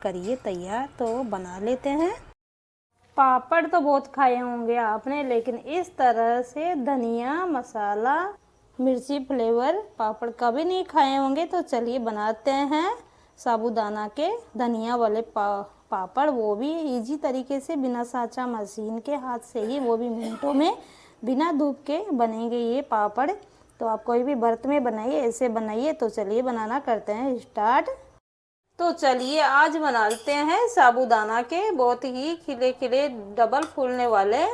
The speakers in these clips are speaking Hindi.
करिए तैयार। तो बना लेते हैं। पापड़ तो बहुत खाए होंगे आपने, लेकिन इस तरह से धनिया मसाला मिर्ची फ्लेवर पापड़ कभी नहीं खाए होंगे। तो चलिए बनाते हैं साबूदाना के धनिया वाले पापड़, वो भी इजी तरीके से, बिना सांचा मशीन के, हाथ से ही, वो भी मिनटों में, बिना धूप के बनेंगे ये पापड़। तो आप कोई भी बर्तन में बनाइए, ऐसे बनाइए। तो चलिए बनाना करते हैं स्टार्ट। तो चलिए आज बनाते हैं साबूदाना के बहुत ही खिले खिले डबल फूलने वाले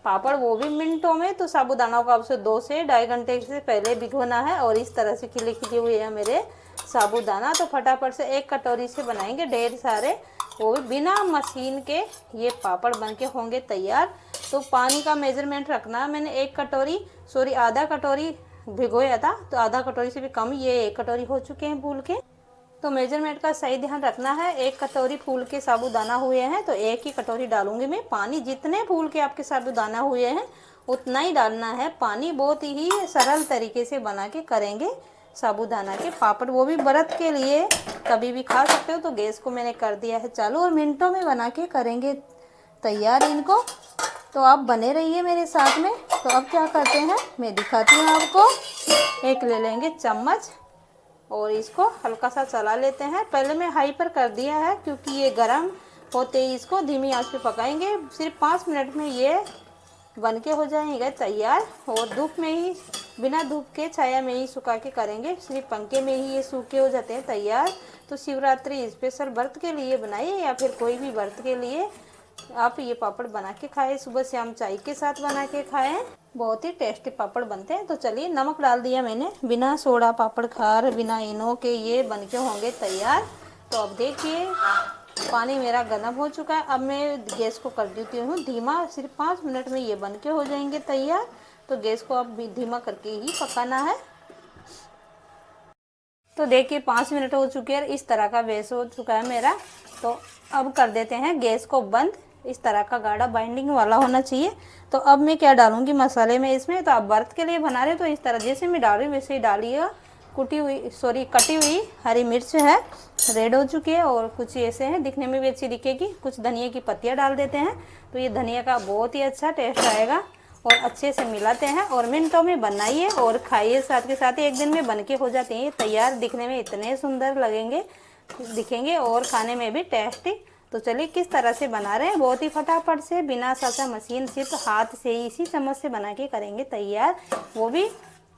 पापड़, वो भी मिनटों में। तो साबूदाना को आपसे 2 से 2.5 घंटे से पहले भिगोना है। और इस तरह से खिले खिले हुए हैं मेरे साबूदाना। तो फटाफट से 1 कटोरी से बनाएंगे ढेर सारे, वो भी बिना मशीन के। ये पापड़ बनके होंगे तैयार। तो पानी का मेजरमेंट रखना, मैंने 1 कटोरी, सॉरी आधा कटोरी भिगोया था, तो आधा कटोरी से भी कम ये 1 कटोरी हो चुके हैं फूल के। तो मेजरमेंट का सही ध्यान रखना है। 1 कटोरी फूल के साबूदाना हुए हैं तो 1 ही कटोरी डालूंगी मैं पानी। जितने फूल के आपके साबूदाना हुए हैं उतना ही डालना है पानी। बहुत ही सरल तरीके से बना के करेंगे साबूदाना के पापड़, वो भी व्रत के लिए, कभी भी खा सकते हो। तो गैस को मैंने कर दिया है चालू और मिनटों में बना के करेंगे तैयार इनको। तो आप बने रहिए मेरे साथ में। तो अब क्या करते हैं मैं दिखाती हूँ आपको। एक ले लेंगे चम्मच और इसको हल्का सा चला लेते हैं। पहले मैं हाई पर कर दिया है क्योंकि ये गरम होते ही इसको धीमी आंच पे पकाएंगे। सिर्फ 5 मिनट में ये बनके हो जाएंगे तैयार। और धूप में ही, बिना धूप के छाया में ही सुखा के करेंगे, सिर्फ पंखे में ही ये सूखे हो जाते हैं तैयार। तो शिवरात्रि स्पेशल व्रत के लिए बनाइए या फिर कोई भी व्रत के लिए आप ये पापड़ बना के खाएं। सुबह शाम चाय के साथ बना के खाएं, बहुत ही टेस्टी पापड़ बनते हैं। तो चलिए नमक डाल दिया मैंने, बिना सोडा पापड़ खार, बिना इनो के ये बनके होंगे तैयार। तो अब देखिए पानी मेरा गर्म हो चुका है। अब मैं गैस को कर देती हूँ धीमा। सिर्फ 5 मिनट में ये बनके हो जाएंगे तैयार। तो गैस को अब धीमा करके ही पकाना है। तो देखिए 5 मिनट हो चुके हैं, इस तरह का बेस हो चुका है मेरा। तो अब कर देते हैं गैस को बंद। इस तरह का गाढ़ा बाइंडिंग वाला होना चाहिए। तो अब मैं क्या डालूंगी मसाले में इसमें। तो आप व्रत के लिए बना रहे हो तो इस तरह जैसे मैं डाल रही हूँ वैसे ही डालिएगा। कटी हुई हरी मिर्च है, रेड हो चुकी है, और कुछ ऐसे हैं दिखने में भी अच्छी दिखेगी। कुछ धनिया की पत्तियाँ डाल देते हैं तो ये धनिया का बहुत ही अच्छा टेस्ट आएगा। और अच्छे से मिलाते हैं और मिनटों में बनाइए और खाइए। साथ के साथ ही 1 दिन में बनके हो जाते हैं तैयार। दिखने में इतने सुंदर लगेंगे, दिखेंगे और खाने में भी टेस्टी। तो चलिए किस तरह से बना रहे हैं, बहुत ही फटाफट से, बिना साचा मशीन, सिर्फ हाथ से ही इसी चम्मच से बना के करेंगे तैयार। वो भी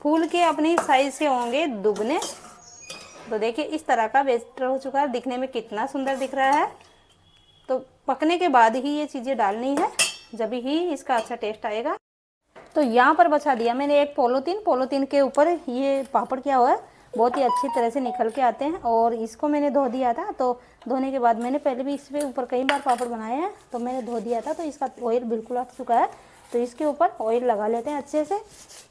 फूल के अपनी साइज से होंगे दुगने। तो देखिए इस तरह का बेटर हो चुका है, दिखने में कितना सुंदर दिख रहा है। तो पकने के बाद ही ये चीज़ें डालनी है, जब ही इसका अच्छा टेस्ट आएगा। तो यहाँ पर बचा दिया मैंने एक पॉलीथीन के ऊपर ये पापड़ क्या हुआ है, बहुत ही अच्छी तरह से निकल के आते हैं। और इसको मैंने धो दिया था। तो धोने के बाद मैंने पहले भी इस पे ऊपर कई बार पापड़ बनाए हैं, तो मैंने धो दिया था। तो इसका ऑयल बिल्कुल हट चुका है। तो इसके ऊपर ऑयल लगा लेते हैं अच्छे से।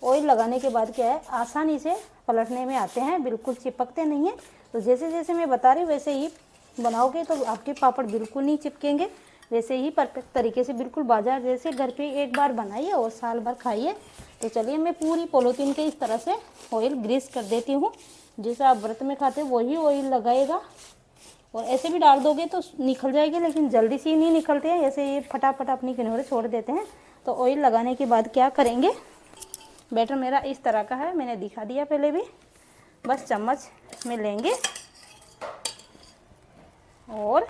ऑयल लगाने के बाद क्या है, आसानी से पलटने में आते हैं, बिल्कुल चिपकते नहीं हैं। तो जैसे जैसे मैं बता रही हूँ वैसे ही बनाओगे तो आपके पापड़ बिल्कुल नहीं चिपकेंगे। वैसे ही परफेक्ट तरीके से, बिल्कुल बाजार जैसे घर पे एक बार बनाइए और साल भर खाइए। तो चलिए मैं पूरी पॉलीथीन के इस तरह से ऑयल ग्रीस कर देती हूँ। जैसे आप व्रत में खाते हो वही ऑयल लगाएगा। और ऐसे भी डाल दोगे तो निकल जाएगी, लेकिन जल्दी से नहीं निकलते हैं, ऐसे ये फटाफट अपनी किनारे छोड़ देते हैं। तो ऑयल लगाने के बाद क्या करेंगे, बैटर मेरा इस तरह का है, मैंने दिखा दिया पहले भी। बस चम्मच में लेंगे और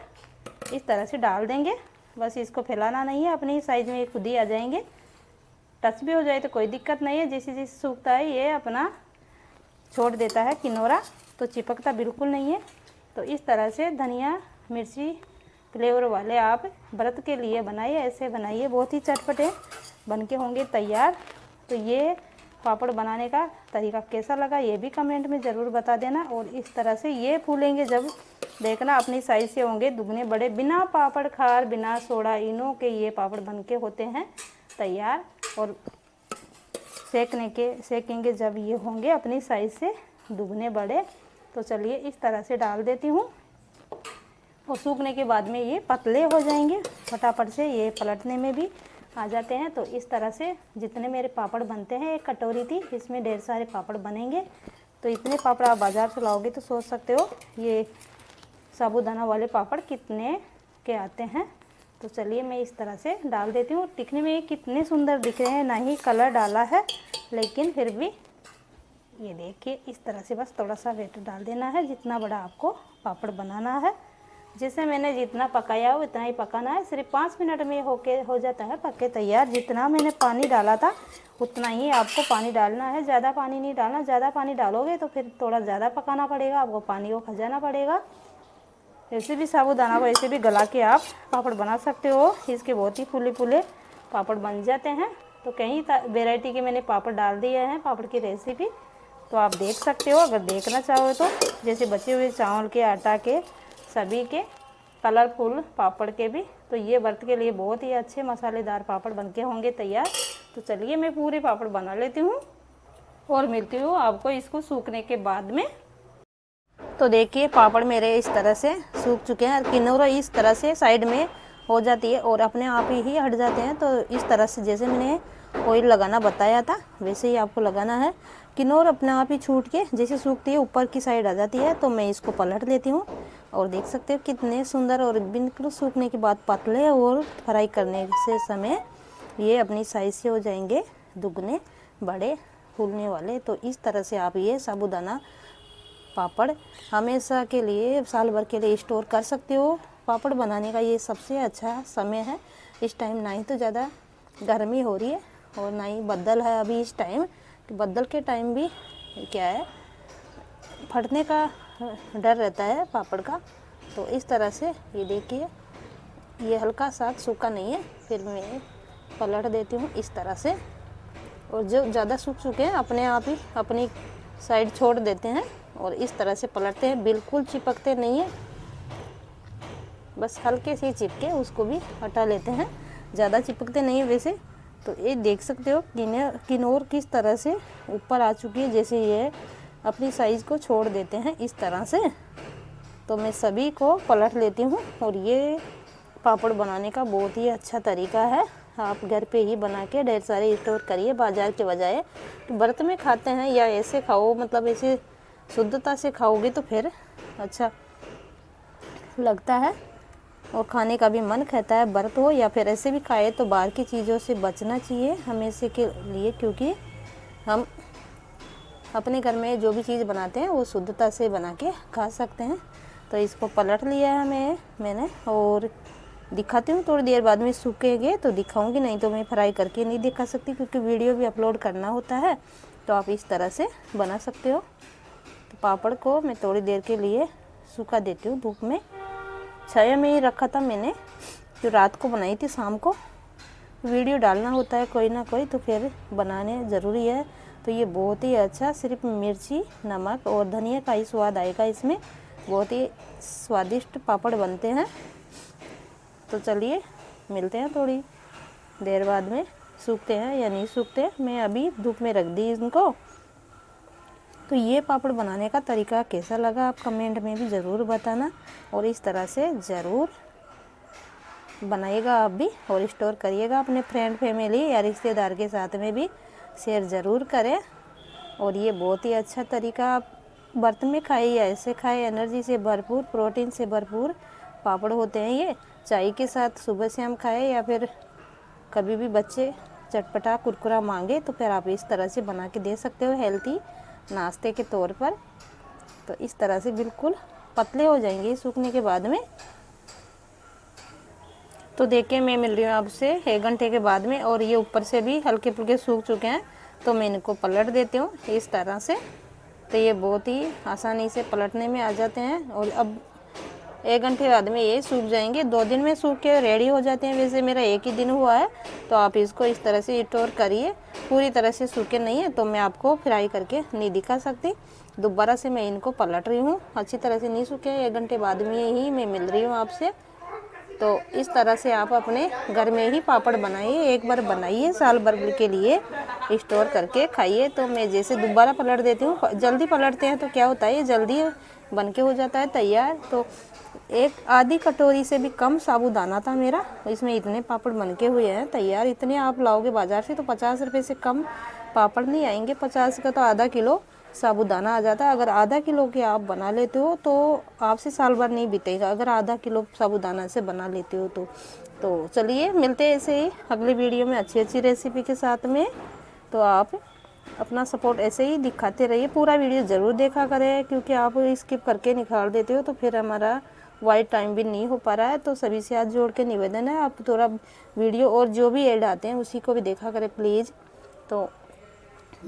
इस तरह से डाल देंगे। बस इसको फैलाना नहीं है, अपनी साइज में खुद ही आ जाएंगे। टच भी हो जाए तो कोई दिक्कत नहीं है। जैसे जैसे सूखता है ये अपना छोड़ देता है किनोरा, तो चिपकता बिल्कुल नहीं है। तो इस तरह से धनिया मिर्ची फ्लेवर वाले आप व्रत के लिए बनाइए, ऐसे बनाइए, बहुत ही चटपटे बनके होंगे तैयार। तो ये पापड़ बनाने का तरीका कैसा लगा ये भी कमेंट में ज़रूर बता देना। और इस तरह से ये फूलेंगे जब, देखना अपनी साइज से होंगे दुगने बड़े, बिना पापड़ खार, बिना सोडा इनो के ये पापड़ बनके होते हैं तैयार। और सेकेंगे जब ये होंगे अपनी साइज से दुगने बड़े। तो चलिए इस तरह से डाल देती हूँ। और सूखने के बाद में ये पतले हो जाएंगे, फटाफट से ये पलटने में भी आ जाते हैं। तो इस तरह से जितने मेरे पापड़ बनते हैं, 1 कटोरी थी, इसमें ढेर सारे पापड़ बनेंगे। तो इतने पापड़ आप बाज़ार से लाओगे तो सोच सकते हो ये साबूदाना वाले पापड़ कितने के आते हैं। तो चलिए मैं इस तरह से डाल देती हूँ। दिखने में ये कितने सुंदर दिख रहे हैं, ना ही कलर डाला है, लेकिन फिर भी ये देखिए इस तरह से बस थोड़ा सा वेट डाल देना है, जितना बड़ा आपको पापड़ बनाना है। जैसे मैंने जितना पकाया हो इतना ही पकाना है। सिर्फ 5 मिनट में हो जाता है पक के तैयार। जितना मैंने पानी डाला था उतना ही आपको पानी डालना है, ज़्यादा पानी नहीं डालना। ज़्यादा पानी डालोगे तो फिर थोड़ा ज़्यादा पकाना पड़ेगा, आपको पानी को खजाना पड़ेगा। ऐसे भी साबूदाना को ऐसे भी गला के आप पापड़ बना सकते हो। इसके बहुत ही फूले फूले पापड़ बन जाते हैं। तो कई वेराइटी के मैंने पापड़ डाल दिए हैं, पापड़ की रेसिपी तो आप देख सकते हो अगर देखना चाहो तो। जैसे बचे हुए चावल के, आटा के, सभी के कलरफुल पापड़ के भी। तो ये व्रत के लिए बहुत ही अच्छे मसालेदार पापड़ बनके होंगे तैयार। तो चलिए मैं पूरे पापड़ बना लेती हूँ और मिलती हूँ आपको इसको सूखने के बाद में। तो देखिए पापड़ मेरे इस तरह से सूख चुके हैं और किनोरा इस तरह से साइड में हो जाती है और अपने आप ही हट जाते हैं। तो इस तरह से जैसे मैंने ऑयल लगाना बताया था वैसे ही आपको लगाना है। किनोर अपने आप ही छूट के जैसे सूखती है ऊपर की साइड आ जाती है। तो मैं इसको पलट लेती हूँ और देख सकते हो कितने सुंदर और बिल्कुल सूखने के बाद पतले और फ्राई करने से समय ये अपनी साइज से हो जाएंगे दुगने बड़े फूलने वाले। तो इस तरह से आप ये साबूदाना पापड़ हमेशा के लिए, साल भर के लिए स्टोर कर सकते हो। पापड़ बनाने का ये सबसे अच्छा समय है। इस टाइम ना ही तो ज़्यादा गर्मी हो रही है और ना ही बदल है अभी इस टाइम। बदल के टाइम भी क्या है फटने का डर रहता है पापड़ का। तो इस तरह से ये देखिए ये हल्का सा सूखा नहीं है, फिर मैं पलट देती हूँ इस तरह से। और जो ज़्यादा सूख चुके हैं अपने आप ही अपनी साइड छोड़ देते हैं और इस तरह से पलटते हैं। बिल्कुल चिपकते नहीं है, बस हल्के से चिपके उसको भी हटा लेते हैं, ज़्यादा चिपकते नहीं वैसे। तो ये देख सकते हो किनोर किस तरह से ऊपर आ चुकी है, जैसे ये अपनी साइज़ को छोड़ देते हैं इस तरह से। तो मैं सभी को पलट लेती हूँ और ये पापड़ बनाने का बहुत ही अच्छा तरीका है। आप घर पे ही बना के ढेर सारे स्टोर करिए बाज़ार के बजाय। व्रत में खाते हैं या ऐसे खाओ, मतलब ऐसे शुद्धता से खाओगे तो फिर अच्छा लगता है और खाने का भी मन कहता है। व्रत हो या फिर ऐसे भी खाए तो बाहर की चीज़ों से बचना चाहिए हमेशा के लिए, क्योंकि हम अपने घर में जो भी चीज़ बनाते हैं वो शुद्धता से बना के खा सकते हैं। तो इसको पलट लिया है मैंने और दिखाती हूँ थोड़ी देर बाद में सूखेंगे तो दिखाऊंगी, नहीं तो मैं फ्राई करके नहीं दिखा सकती क्योंकि वीडियो भी अपलोड करना होता है। तो आप इस तरह से बना सकते हो। तो पापड़ को मैं थोड़ी देर के लिए सूखा देती हूँ धूप में। छाया में ही रखा था मैंने, जो रात को बनाई थी शाम को। वीडियो डालना होता है कोई ना कोई तो फिर बनाने ज़रूरी है। तो ये बहुत ही अच्छा, सिर्फ मिर्ची, नमक और धनिया का ही स्वाद आएगा इसमें। बहुत ही स्वादिष्ट पापड़ बनते हैं। तो चलिए मिलते हैं थोड़ी देर बाद में, सूखते हैं या नहीं सूखते। मैं अभी धूप में रख दी इनको। तो ये पापड़ बनाने का तरीका कैसा लगा आप कमेंट में भी ज़रूर बताना और इस तरह से ज़रूर बनाइएगा आप भी और स्टोर करिएगा अपने फ्रेंड फैमिली या रिश्तेदार के साथ में भी शेयर ज़रूर करें। और ये बहुत ही अच्छा तरीका, आप व्रत में खाए या ऐसे खाए, एनर्जी से भरपूर, प्रोटीन से भरपूर पापड़ होते हैं ये। चाय के साथ सुबह शाम खाए या फिर कभी भी बच्चे चटपटा कुरकुरा मांगे तो फिर आप इस तरह से बना के दे सकते हो हेल्थी नाश्ते के तौर पर। तो इस तरह से बिल्कुल पतले हो जाएंगे सूखने के बाद में। तो देखिए मैं मिल रही हूँ आपसे 1 घंटे के बाद में और ये ऊपर से भी हल्के फुल्के सूख चुके हैं। तो मैं इनको पलट देती हूँ इस तरह से। तो ये बहुत ही आसानी से पलटने में आ जाते हैं और अब 1 घंटे बाद में ये सूख जाएंगे। 2 दिन में सूख के रेडी हो जाते हैं। वैसे मेरा 1 ही दिन हुआ है। तो आप इसको इस तरह से स्टोर करिए। पूरी तरह से सूखे नहीं है तो मैं आपको फ्राई करके नहीं दिखा सकती। दोबारा से मैं इनको पलट रही हूँ, अच्छी तरह से नहीं सूखे। 1 घंटे बाद में ही मैं मिल रही हूँ आपसे। तो इस तरह से आप अपने घर में ही पापड़ बनाइए, एक बार बनाइए, साल भर के लिए स्टोर करके खाइए। तो मैं जैसे दोबारा पलट देती हूँ, जल्दी पलटते हैं तो क्या होता है ये जल्दी बन के हो जाता है तैयार। तो एक आधी कटोरी से भी कम साबूदाना था मेरा, इसमें इतने पापड़ बन के हुए हैं तैयार। इतने आप लाओगे बाज़ार से तो 50 रुपये से कम पापड़ नहीं आएंगे। 50 का तो आधा किलो साबूदाना आ जाता है। अगर आधा किलो के आप बना लेते हो तो आपसे साल भर नहीं बीतेगा, अगर आधा किलो साबूदाना से बना लेते हो तो चलिए मिलते हैं ऐसे ही अगली वीडियो में अच्छी रेसिपी के साथ में। तो आप अपना सपोर्ट ऐसे ही दिखाते रहिए, पूरा वीडियो ज़रूर देखा करें, क्योंकि आप स्किप करके निकाल देते हो तो फिर हमारा वाइट टाइम भी नहीं हो पा रहा है। तो सभी से हाथ जोड़ के निवेदन है, आप थोड़ा वीडियो और जो भी ऐड आते हैं उसी को भी देखा करें प्लीज़। तो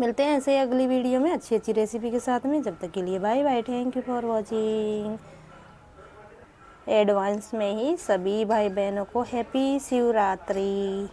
मिलते हैं ऐसे ही अगली वीडियो में अच्छी रेसिपी के साथ में। जब तक के लिए bye bye, thank you for watching. Advance में ही सभी भाई बहनों को हैप्पी शिवरात्रि।